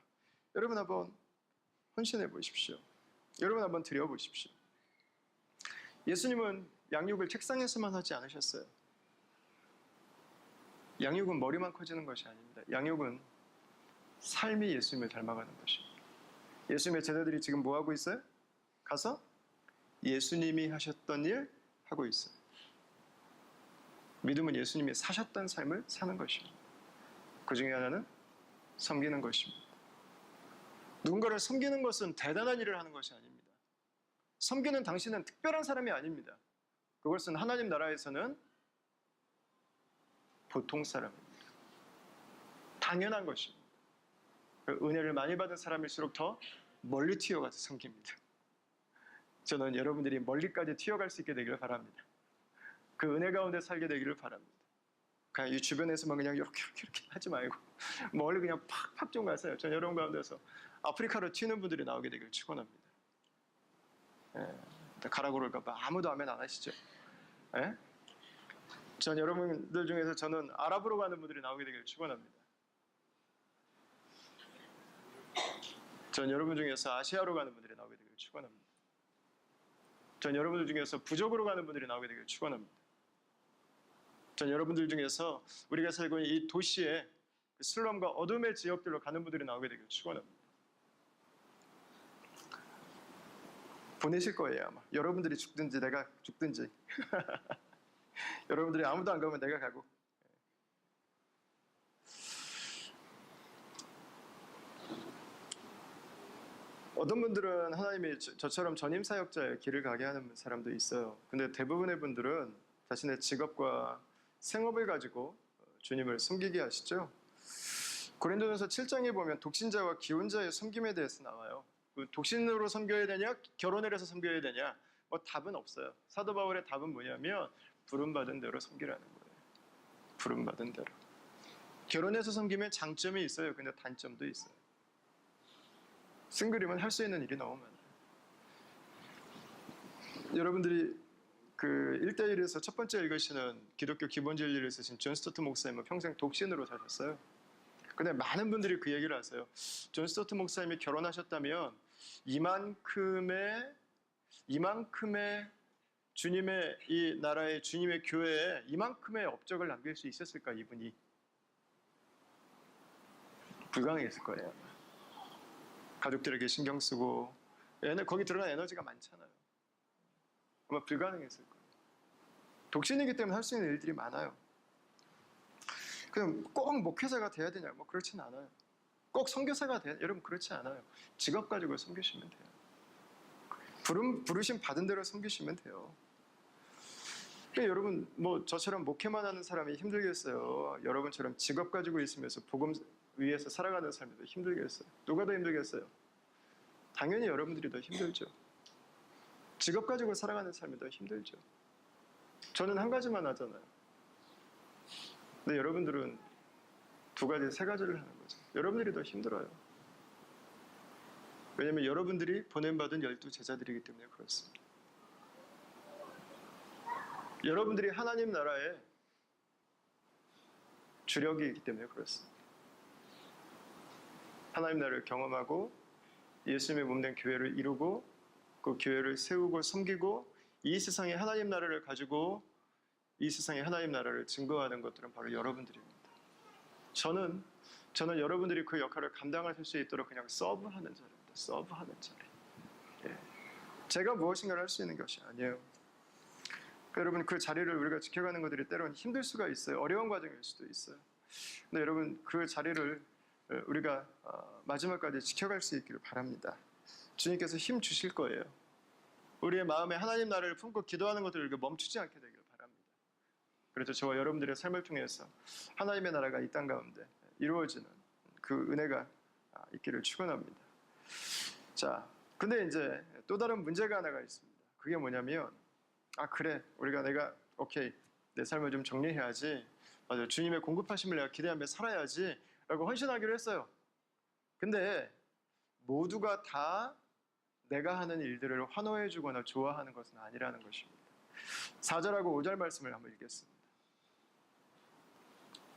여러분 한번 헌신해 보십시오. 여러분 한번 드려보십시오. 예수님은 양육을 책상에서만 하지 않으셨어요. 양육은 머리만 커지는 것이 아닙니다. 양육은 삶이 예수님을 닮아가는 것입니다. 예수님의 제자들이 지금 뭐 하고 있어요? 가서 예수님이 하셨던 일 하고 있어요. 믿음은 예수님이 사셨던 삶을 사는 것입니다. 그 중에 하나는 섬기는 것입니다. 누군가를 섬기는 것은 대단한 일을 하는 것이 아닙니다. 섬기는 당신은 특별한 사람이 아닙니다. 그것은 하나님 나라에서는 보통 사람입니다. 당연한 것입니다. 은혜를 많이 받은 사람일수록 더 멀리 튀어가서 섬깁니다. 저는 여러분들이 멀리까지 튀어갈 수 있게 되기를 바랍니다. 그 은혜 가운데 살게 되기를 바랍니다. 그냥 이 주변에서만 그냥 이렇게 하지 말고 멀리 그냥 팍팍 좀 가세요. 전 여러분 가운데서 아프리카로 튀는 분들이 나오게 되기를 축원합니다. 가라고 그럴까 봐 아무도 아멘 안 하시죠? 예? 전 여러분들 중에서 저는 아랍으로 가는 분들이 나오게 되기를 축원합니다. 전 여러분 중에서 아시아로 가는 분들이 나오게 되기를 축원합니다. 전 여러분들 중에서 부족으로 가는 분들이 나오게 되기를 축원합니다. 전 여러분들 중에서 우리가 살고 있는 이 도시의 슬럼과 어둠의 지역들로 가는 분들이 나오게 되기를 축원합니다. 보내실 거예요 아마. 여러분들이 죽든지 내가 죽든지 여러분들이 아무도 안 가면 내가 가고. 어떤 분들은 하나님이 저처럼 전임 사역자의 길을 가게 하는 사람도 있어요. 근데 대부분의 분들은 자신의 직업과 생업을 가지고 주님을 섬기게 하시죠. 고린도전서 7장에 보면 독신자와 기혼자의 섬김에 대해서 나와요. 독신으로 섬겨야 되냐, 결혼을 해서 섬겨야 되냐, 뭐 답은 없어요. 사도 바울의 답은 뭐냐면 부름받은 대로 섬기라는 거예요. 부름받은 대로. 결혼해서 섬기면 장점이 있어요. 근데 단점도 있어요. 싱글이면 할 수 있는 일이 너무 많아요. 여러분들이 그 1대1에서 첫 번째 읽으시는 기독교 기본 진리를 쓰신 존 스토트 목사님은 평생 독신으로 사셨어요. 근데 많은 분들이 그 얘기를 하세요. 존 스토트 목사님이 결혼하셨다면 이만큼의 주님의 이 나라의 주님의 교회에 이만큼의 업적을 남길 수 있었을까 이분이? 불가능했을 거예요. 가족들에게 신경 쓰고 거기 들어간 에너지가 많잖아요. 아마 불가능했을 거예요. 독신이기 때문에 할 수 있는 일들이 많아요. 그냥 꼭 목회자가 돼야 되냐? 뭐 그렇진 않아요. 꼭 선교사가 돼야 여러분 그렇지 않아요. 직업 가지고 섬기시면 돼요. 부르심 받은 대로 섬기시면 돼요. 그러니까 여러분 뭐 저처럼 목회만 하는 사람이 힘들겠어요. 여러분처럼 직업 가지고 있으면서 복음 위에서 살아가는 삶이 더 힘들겠어요. 누가 더 힘들겠어요? 당연히 여러분들이 더 힘들죠. 직업 가지고 살아가는 삶이 더 힘들죠. 저는 한 가지만 하잖아요. 근데 여러분들은 두 가지, 세 가지를 하는 거죠. 여러분들이 더 힘들어요. 왜냐하면 여러분들이 보냄받은 12제자들이기 때문에 그렇습니다. 여러분들이 하나님 나라의 주력이기 때문에 그렇습니다. 하나님 나라를 경험하고 예수님의 몸된 교회를 이루고 그 교회를 세우고 섬기고 이 세상에 하나님 나라를 가지고 이 세상에 하나님 나라를 증거하는 것들은 바로 여러분들입니다. 저는 여러분들이 그 역할을 감당하실 수 있도록 그냥 서브하는 자입니다. 서브하는 자리. 예. 제가 무엇인가를 할 수 있는 것이 아니에요. 그러니까 여러분 그 자리를 우리가 지켜가는 것들이 때로는 힘들 수가 있어요. 어려운 과정일 수도 있어요. 근데 여러분 그 자리를 우리가 마지막까지 지켜갈 수 있기를 바랍니다. 주님께서 힘 주실 거예요. 우리의 마음에 하나님 나라를 품고 기도하는 것들을 멈추지 않게 되기를 바랍니다. 그래서 저와 여러분들의 삶을 통해서 하나님의 나라가 이 땅 가운데 이루어지는 그 은혜가 있기를 축원합니다. 자, 근데 이제 또 다른 문제가 하나가 있습니다. 그게 뭐냐면 그래 내가 오케이 내 삶을 좀 정리해야지. 맞아, 주님의 공급하심을 내가 기대하며 살아야지 라고 헌신하기로 했어요. 근데 모두가 다 내가 하는 일들을 환호해주거나 좋아하는 것은 아니라는 것입니다. 4절하고 5절 말씀을 한번 읽겠습니다.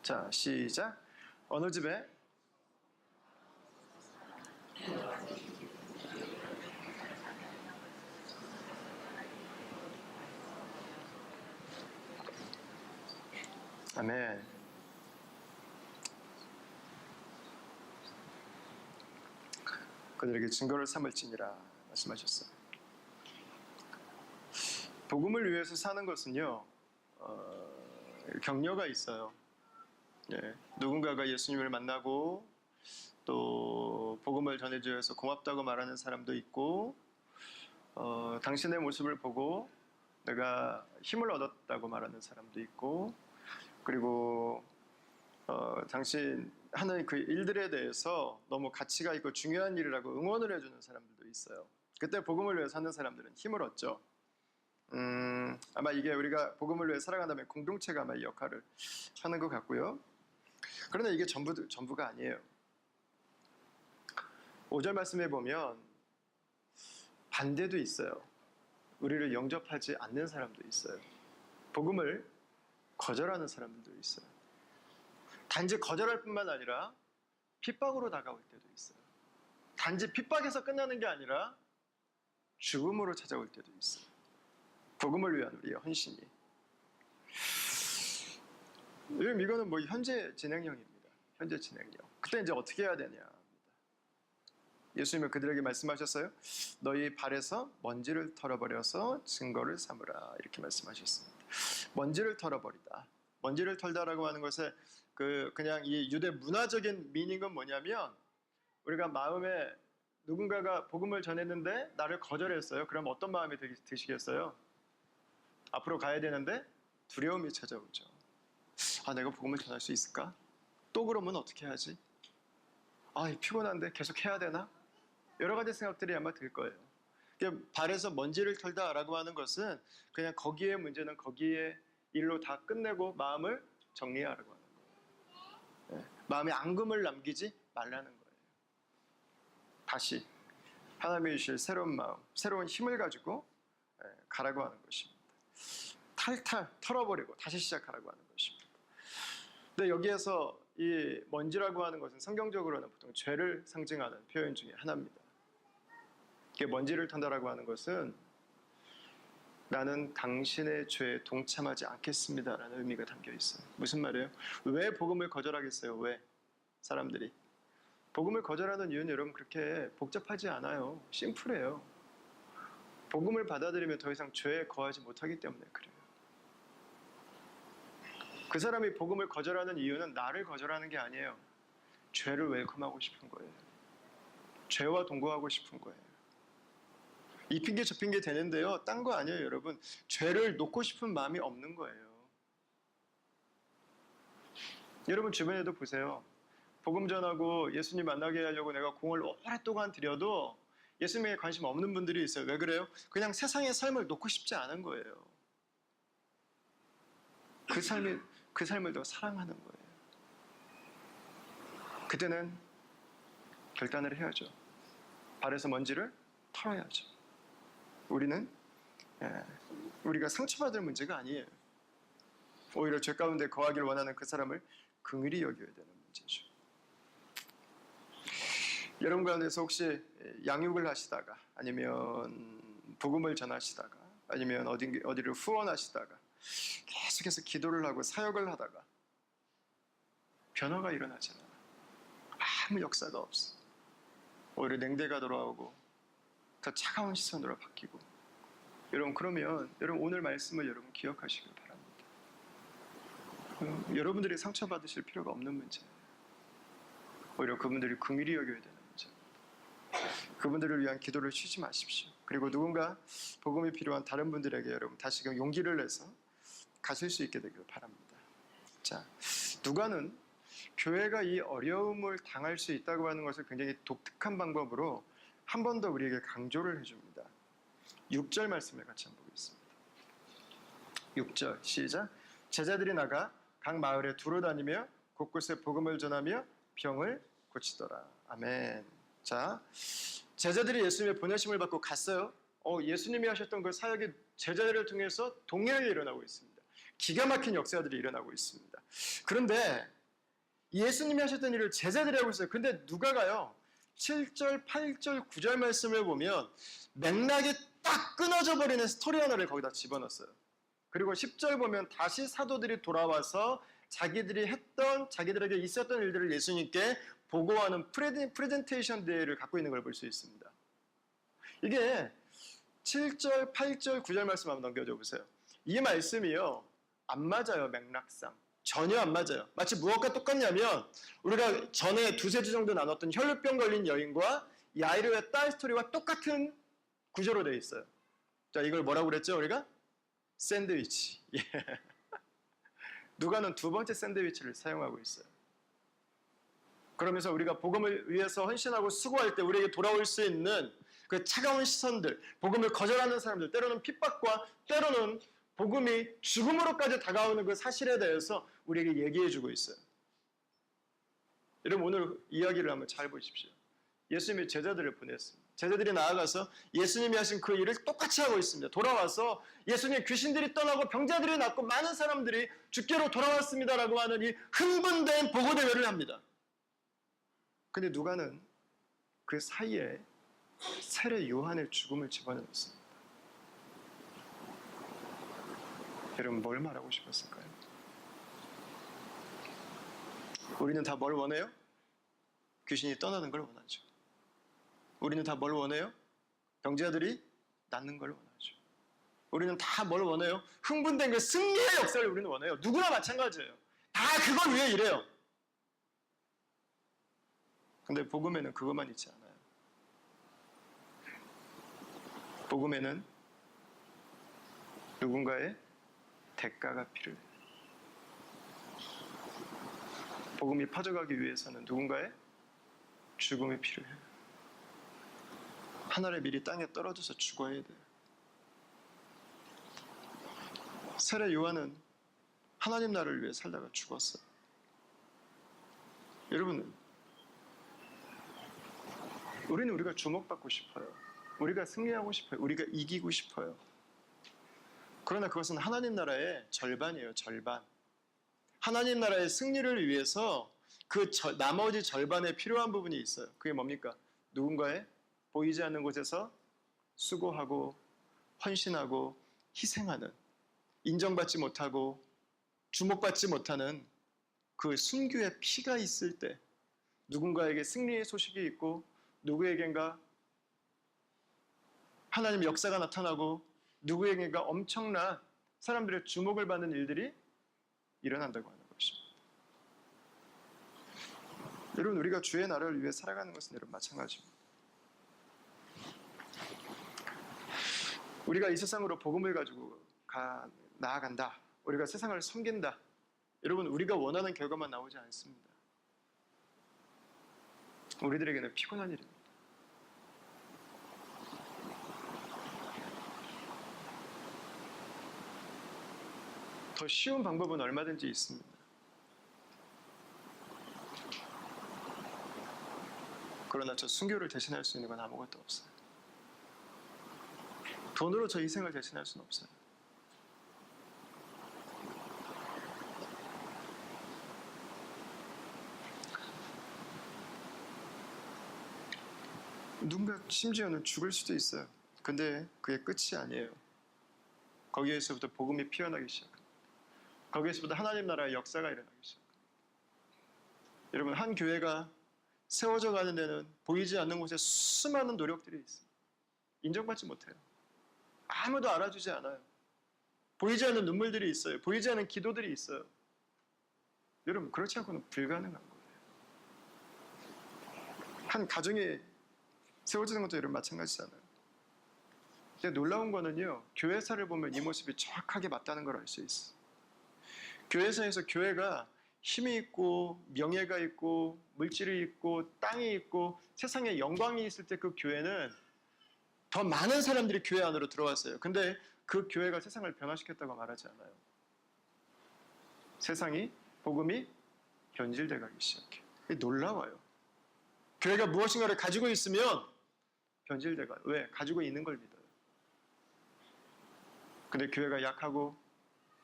자, 시작. 어느 집에 아멘. 그들에게 증거를 삼을지니라 말씀하셨어요. 복음을 위해서 사는 것은요, 격려가 있어요. 예, 누군가가 예수님을 만나고 또 복음을 전해주셔서 고맙다고 말하는 사람도 있고, 당신의 모습을 보고 내가 힘을 얻었다고 말하는 사람도 있고, 그리고 당신 하는 그 일들에 대해서 너무 가치가 있고 중요한 일이라고 응원을 해주는 사람들도 있어요. 그때 복음을 위해 사는 사람들은 힘을 얻죠. 아마 이게 우리가 복음을 위해 살아간다면 공동체가 아마 이 역할을 하는 것 같고요. 그러나 이게 전부가 아니에요. 5절 말씀에 보면 반대도 있어요. 우리를 영접하지 않는 사람도 있어요. 복음을 거절하는 사람들도 있어요. 단지 거절할 뿐만 아니라 핍박으로 다가올 때도 있어요. 단지 핍박에서 끝나는 게 아니라 죽음으로 찾아올 때도 있어요. 복음을 위한 우리의 헌신이. 이거는 뭐 현재 진행형입니다. 현재 진행형. 그때 이제 어떻게 해야 되냐. 예수님은 그들에게 말씀하셨어요. 너희 발에서 먼지를 털어버려서 증거를 삼으라. 이렇게 말씀하셨습니다. 먼지를 털어버리다. 먼지를 털다라고 하는 것에 그냥 이 유대 문화적인 미닝은 뭐냐면, 우리가 마음에 누군가가 복음을 전했는데 나를 거절했어요. 그럼 어떤 마음이 드시겠어요? 앞으로 가야 되는데 두려움이 찾아오죠. 아, 내가 복음을 전할 수 있을까? 또 그러면 어떻게 해야지? 아, 피곤한데 계속 해야 되나? 여러 가지 생각들이 아마 들 거예요. 발에서 먼지를 털다라고 하는 것은 그냥 거기에 문제는 거기에 일로 다 끝내고 마음을 정리하라고 하는 거예요. 마음에 앙금을 남기지 말라는 거예요. 다시 하나님이 주실 새로운 마음, 새로운 힘을 가지고 가라고 하는 것입니다. 탈탈 털어버리고 다시 시작하라고 하는 것입니다. 근데 여기에서 이 먼지라고 하는 것은 성경적으로는 보통 죄를 상징하는 표현 중에 하나입니다. 먼지를 턴다라고 하는 것은 나는 당신의 죄에 동참하지 않겠습니다라는 의미가 담겨 있어요. 무슨 말이에요? 왜 복음을 거절하겠어요? 왜? 사람들이 복음을 거절하는 이유는 여러분 그렇게 복잡하지 않아요. 심플해요. 복음을 받아들이면 더 이상 죄에 거하지 못하기 때문에 그래요. 그 사람이 복음을 거절하는 이유는 나를 거절하는 게 아니에요. 죄를 웰컴하고 싶은 거예요. 죄와 동거하고 싶은 거예요. 이 핑계 저 핑계 되는데요. 딴 거 아니에요, 여러분. 죄를 놓고 싶은 마음이 없는 거예요. 여러분 주변에도 보세요. 복음 전하고 예수님 만나게 하려고 내가 공을 오랫동안 들여도 예수님에 관심 없는 분들이 있어요. 왜 그래요? 그냥 세상의 삶을 놓고 싶지 않은 거예요. 그 삶을 더 사랑하는 거예요. 그때는 결단을 해야죠. 발에서 먼지를 털어야죠. 우리가 상처받을 문제가 아니에요. 오히려 죄 가운데 거하기를 원하는 그 사람을 긍휼히 여겨야 되는 문제죠. 여러분 가운데서 혹시 양육을 하시다가 아니면 복음을 전하시다가 아니면 어디를 후원하시다가 계속해서 기도를 하고 사역을 하다가 변화가 일어나지 않아요. 아무 역사가 없어. 오히려 냉대가 돌아오고 더 차가운 시선으로 바뀌고. 여러분 그러면 여러분 오늘 말씀을 여러분 기억하시길 바랍니다. 여러분들이 상처받으실 필요가 없는 문제예요. 오히려 그분들이 긍휼히 여겨야 되는 문제입니다. 그분들을 위한 기도를 쉬지 마십시오. 그리고 누군가 복음이 필요한 다른 분들에게 여러분 다시금 용기를 내서 가실 수 있게 되길 바랍니다. 자, 누가는 교회가 이 어려움을 당할 수 있다고 하는 것을 굉장히 독특한 방법으로 한 번 더 우리에게 강조를 해줍니다. 6절 말씀을 같이 한번 보겠습니다. 6절 시작. 제자들이 나가 각 마을에 두루 다니며 곳곳에 복음을 전하며 병을 고치더라. 아멘. 자, 제자들이 예수님의 보내심을 받고 갔어요. 예수님이 하셨던 그 사역이 제자들을 통해서 동일하게 일어나고 있습니다. 기가 막힌 역사들이 일어나고 있습니다. 그런데 예수님이 하셨던 일을 제자들이 하고 있어요. 근데 누가 가요? 7절, 8절, 9절 말씀을 보면 맥락이 딱 끊어져 버리는 스토리 하나를 거기다 집어넣었어요. 그리고 10절 보면 다시 사도들이 돌아와서 자기들이 했던, 자기들에게 있었던 일들을 예수님께 보고하는 프레젠테이션 대회를 갖고 있는 걸 볼 수 있습니다. 이게 7절, 8절, 9절 말씀 한번 넘겨줘 보세요. 이 말씀이요, 안 맞아요. 맥락상 전혀 안 맞아요. 마치 무엇과 똑같냐면 우리가 전에 두세 주 정도 나눴던 혈루병 걸린 여인과 야이로의 딸 스토리와 똑같은 구조로 되어 있어요. 자, 이걸 뭐라고 그랬죠 우리가? 샌드위치. 예. 누가는 두 번째 샌드위치를 사용하고 있어요. 그러면서 우리가 복음을 위해서 헌신하고 수고할 때 우리에게 돌아올 수 있는 그 차가운 시선들, 복음을 거절하는 사람들, 때로는 핍박과 때로는 복음이 죽음으로까지 다가오는 그 사실에 대해서 우리에게 얘기해주고 있어요. 여러분 오늘 이야기를 한번 잘 보십시오. 예수님이 제자들을 보냈습니다. 제자들이 나아가서 예수님이 하신 그 일을 똑같이 하고 있습니다. 돌아와서 예수님 귀신들이 떠나고 병자들이 낫고 많은 사람들이 주께로 돌아왔습니다라고 하는 이 흥분된 보고대회를 합니다. 근데 누가는 그 사이에 세례 요한의 죽음을 집어넣었습니다. 여러분 뭘 말하고 싶었을까요? 우리는 다 뭘 원해요? 귀신이 떠나는 걸 원하죠. 우리는 다 뭘 원해요? 병자들이 낫는 걸 원하죠. 우리는 다 뭘 원해요? 흥분된 그 승리의 역사를 우리는 원해요. 누구나 마찬가지예요. 다 그걸 위해 일해요. 근데 복음에는 그것만 있지 않아요. 복음에는 누군가의 대가가 필요해요. 복음이 퍼져가기 위해서는 누군가의 죽음이 필요해요. 하늘에 미리 땅에 떨어져서 죽어야 돼요. 세례 요한은 하나님 나라를 위해 살다가 죽었어요. 여러분, 우리는 우리가 주목받고 싶어요. 우리가 승리하고 싶어요. 우리가 이기고 싶어요. 그러나 그것은 하나님 나라의 절반이에요. 절반. 하나님 나라의 승리를 위해서 그 나머지 절반에 필요한 부분이 있어요. 그게 뭡니까? 누군가의 보이지 않는 곳에서 수고하고 헌신하고 희생하는, 인정받지 못하고 주목받지 못하는 그 순교의 피가 있을 때 누군가에게 승리의 소식이 있고 누구에겐가 하나님의 역사가 나타나고 누구에겐가 엄청난 사람들의 주목을 받는 일들이 일어난다고 하는 것입니다. 여러분 우리가 주의 나라를 위해 살아가는 것은 여러분 마찬가지입니다. 우리가 이 세상으로 복음을 가지고 나아간다. 우리가 세상을 섬긴다. 여러분 우리가 원하는 결과만 나오지 않습니다. 우리들에게는 피곤한 일입니다. 더 쉬운 방법은 얼마든지 있습니다. 그러나 저 순교를 대신할 수 있는 건 아무것도 없어요. 돈으로 저 희생을 대신할 수는 없어요. 누군가 심지어는 죽을 수도 있어요. 근데 그게 끝이 아니에요. 거기에서부터 복음이 피어나기 시작합니다. 거기에서부터 하나님 나라의 역사가 일어나기 시작합니다. 여러분 한 교회가 세워져 가는 데는 보이지 않는 곳에 수많은 노력들이 있어요. 인정받지 못해요. 아무도 알아주지 않아요. 보이지 않는 눈물들이 있어요. 보이지 않는 기도들이 있어요. 여러분 그렇지 않고는 불가능한 거예요. 한 가정이 세워지는 것도 여러분 마찬가지잖아요. 근데 놀라운 거는요, 교회사를 보면 이 모습이 정확하게 맞다는 걸 알 수 있어요. 교회사에서 교회가 힘이 있고 명예가 있고 물질이 있고 땅이 있고 세상에 영광이 있을 때 그 교회는 더 많은 사람들이 교회 안으로 들어왔어요. 근데 그 교회가 세상을 변화시켰다고 말하지 않아요. 세상이 복음이 변질돼 가기 시작해요. 놀라워요. 교회가 무엇인가를 가지고 있으면 변질돼 가요. 왜? 가지고 있는 걸 믿어요. 근데 교회가 약하고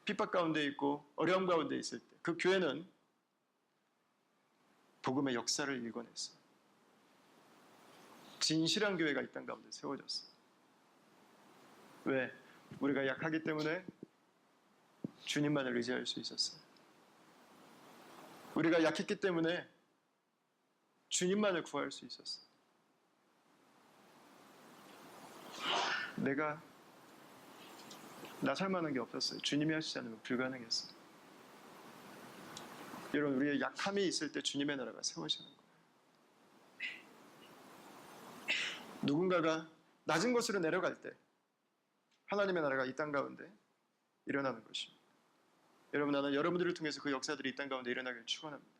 핍박 가운데 있고 어려움 가운데 있을 때 그 교회는 복음의 역사를 일궈냈어요. 진실한 교회가 이 땅 가운데 세워졌어요. 왜? 우리가 약하기 때문에 주님만을 의지할 수 있었어요. 우리가 약했기 때문에 주님만을 구할 수 있었어. 내가 나설 만한 게 없었어요. 주님이 하시지 않으면 불가능했어요. 여러분, 우리의 약함이 있을 때 주님의 나라가 세워지는 거예요. 누군가가 낮은 곳으로 내려갈 때 하나님의 나라가 이 땅 가운데 일어나는 것입니다. 여러분, 나는 여러분들을 통해서 그 역사들이 이 땅 가운데 일어나길 축원합니다.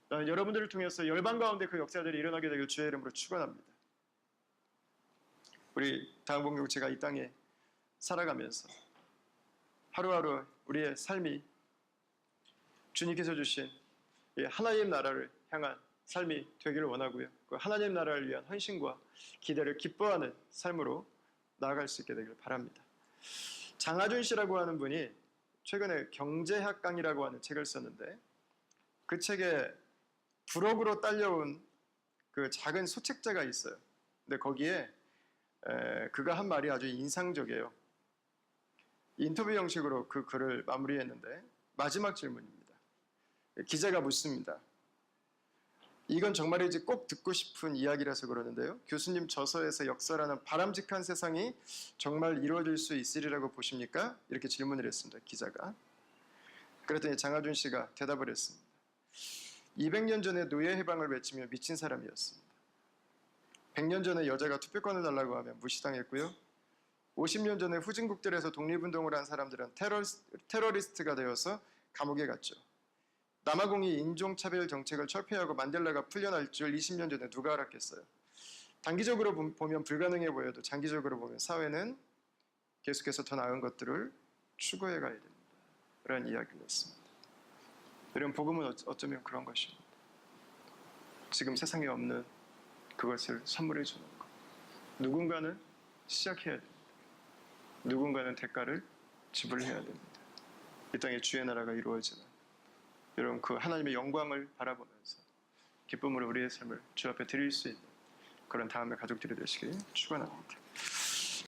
나는 여러분들을 통해서 열방 가운데 그 역사들이 일어나게 되길 주의 이름으로 축원합니다. 우리 다음공동체가 이 땅에 살아가면서 하루하루 우리의 삶이 주님께서 주신 하나님 나라를 향한 삶이 되기를 원하고요. 그 하나님 나라를 위한 헌신과 기대를 기뻐하는 삶으로 나아갈 수 있게 되기를 바랍니다. 장하준 씨라고 하는 분이 최근에 경제학 강의라고 하는 책을 썼는데 그 책에 부록으로 딸려온 그 작은 소책자가 있어요. 근데 거기에 그가 한 말이 아주 인상적이에요. 인터뷰 형식으로 그 글을 마무리했는데 마지막 질문입니다. 기자가 묻습니다. 이건 정말이지 꼭 듣고 싶은 이야기라서 그러는데요. 교수님 저서에서 역사라는 바람직한 세상이 정말 이루어질 수 있으리라고 보십니까? 이렇게 질문을 했습니다. 기자가. 그랬더니 장하준 씨가 대답을 했습니다. 200년 전에 노예 해방을 외치며 미친 사람이었습니다. 100년 전에 여자가 투표권을 달라고 하면 무시당했고요. 50년 전에 후진국들에서 독립운동을 한 사람들은 테러리스트가 되어서 감옥에 갔죠. 남아공이 인종차별 정책을 철폐하고 만델라가 풀려날 줄 20년 전에 누가 알았겠어요. 단기적으로 보면 불가능해 보여도 장기적으로 보면 사회는 계속해서 더 나은 것들을 추구해 가야 됩니다. 라는 이야기를 했습니다. 여러분, 복음은 어쩌면 그런 것입니다. 지금 세상에 없는 그것을 선물해 주는 것. 누군가는 시작해야 됩니다. 누군가는 대가를 지불해야 됩니다. 이 땅에 주의 나라가 이루어지는 여러분, 그 하나님의 영광을 바라보면서 기쁨으로 우리의 삶을 주 앞에 드릴 수 있는 그런 다음의 가족들이 되시길 축원합니다.